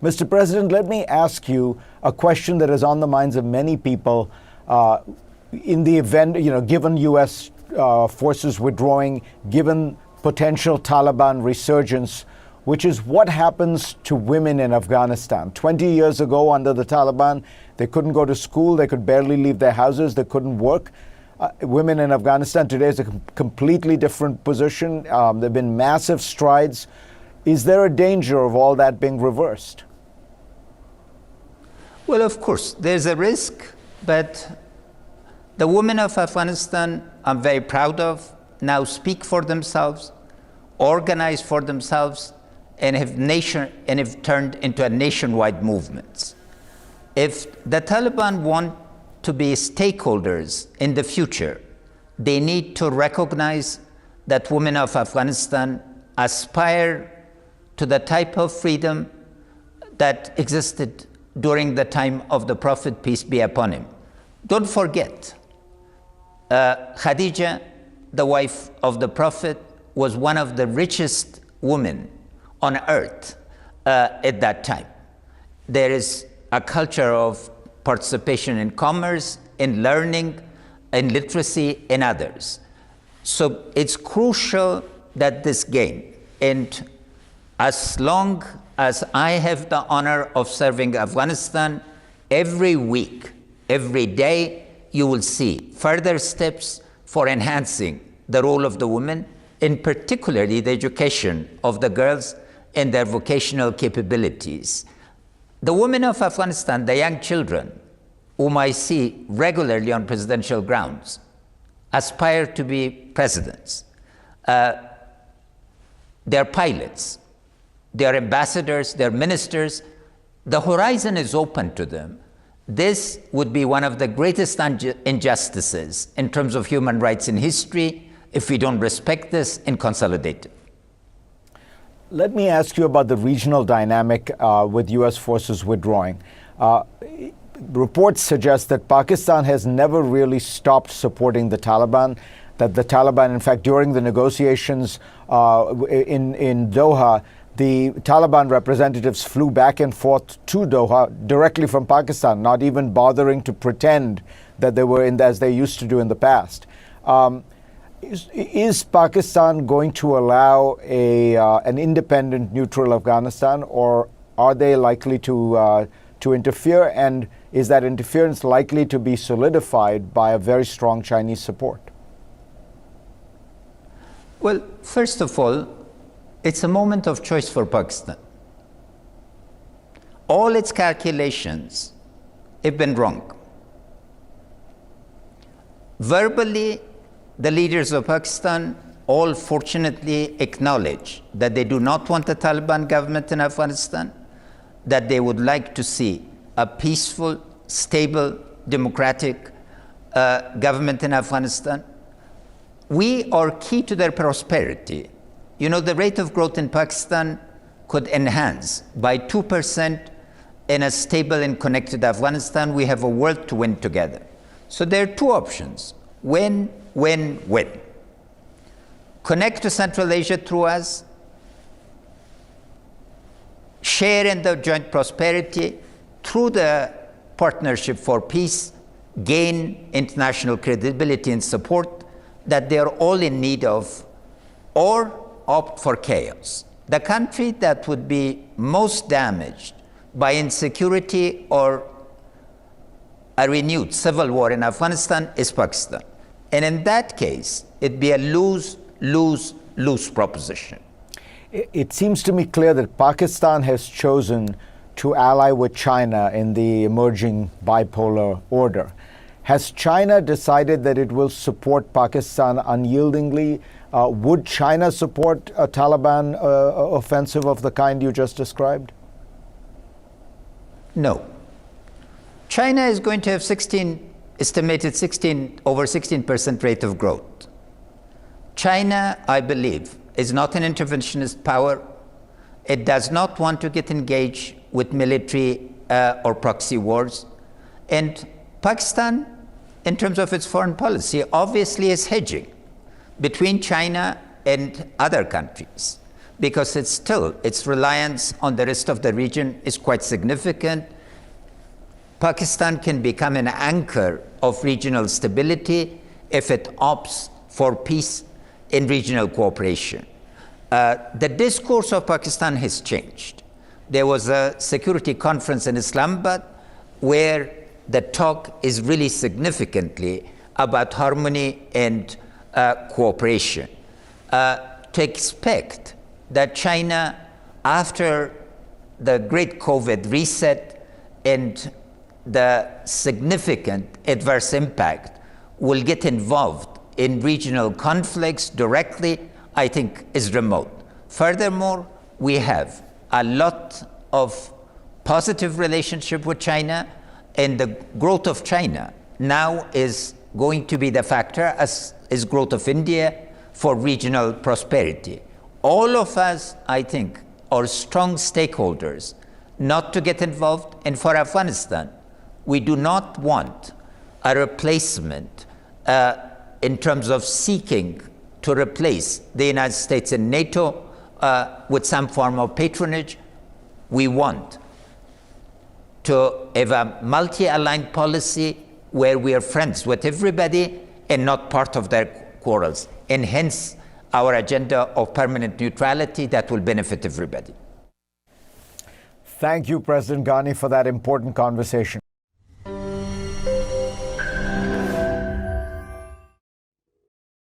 Mr. President, let me ask you a question that is on the minds of many people in the event, given U.S. Forces withdrawing, given potential Taliban resurgence, which is what happens to women in Afghanistan. 20 years ago, under the Taliban, they couldn't go to school, they could barely leave their houses, they couldn't work. Women in Afghanistan today is a completely different position. There have been massive strides. Is there a danger of all that being reversed? Well, of course, there's a risk, but the women of Afghanistan, I'm very proud of, now speak for themselves, organize for themselves, and have turned into a nationwide movement. If the Taliban want to be stakeholders in the future, they need to recognize that women of Afghanistan aspire to the type of freedom that existed during the time of the Prophet, peace be upon him. Don't forget, Khadija, the wife of the Prophet, was one of the richest women on earth at that time. There is a culture of participation in commerce, in learning, in literacy, and others. So it's crucial that this gain, and as long as I have the honor of serving Afghanistan, every week, every day, you will see further steps for enhancing the role of the women, in particularly the education of the girls and their vocational capabilities. The women of Afghanistan, the young children, whom I see regularly on presidential grounds, aspire to be presidents. They're pilots, they're ambassadors, they're ministers. The horizon is open to them. This would be one of the greatest injustices in terms of human rights in history if we don't respect this and consolidate it. Let me ask you about the regional dynamic with U.S. forces withdrawing. Reports suggest that Pakistan has never really stopped supporting the Taliban, that the Taliban, in fact, during the negotiations in Doha, the Taliban representatives flew back and forth to Doha directly from Pakistan, not even bothering to pretend that they were as they used to do in the past. Is Pakistan going to allow an independent, neutral Afghanistan, or are they likely to interfere? And is that interference likely to be solidified by a very strong Chinese support? Well, first of all, it's a moment of choice for Pakistan. All its calculations have been wrong. Verbally, the leaders of Pakistan all fortunately acknowledge that they do not want a Taliban government in Afghanistan, that they would like to see a peaceful, stable, democratic government in Afghanistan. We are key to their prosperity. The rate of growth in Pakistan could enhance by 2% in a stable and connected Afghanistan. We have a world to win together. So there are two options: win, win, win. Connect to Central Asia through us, share in the joint prosperity through the Partnership for Peace, gain international credibility and support that they are all in need of, or opt for chaos. The country that would be most damaged by insecurity or a renewed civil war in Afghanistan is Pakistan. And in that case, it'd be a lose-lose-lose proposition. It seems to me clear that Pakistan has chosen to ally with China in the emerging bipolar order. Has China decided that it will support Pakistan unyieldingly? Would China support a Taliban offensive of the kind you just described? No. China is going to have estimated over 16% rate of growth. China, I believe, is not an interventionist power. It does not want to get engaged with military or proxy wars. And Pakistan, in terms of its foreign policy, obviously is hedging between China and other countries. because its reliance on the rest of the region is quite significant. Pakistan can become an anchor of regional stability if it opts for peace in regional cooperation. The discourse of Pakistan has changed. There was a security conference in Islamabad where the talk is really significantly about harmony and cooperation. To expect that China, after the great COVID reset and the significant adverse impact, will get involved in regional conflicts directly, I think is remote. Furthermore, we have a lot of positive relationship with China, and the growth of China now is going to be the factor, as is growth of India, for regional prosperity. All of us, I think, are strong stakeholders not to get involved. And for Afghanistan, we do not want a replacement in terms of seeking to replace the United States and NATO with some form of patronage. We want to have a multi-aligned policy where we are friends with everybody and not part of their quarrels, and hence our agenda of permanent neutrality that will benefit everybody. Thank you, President Ghani, for that important conversation.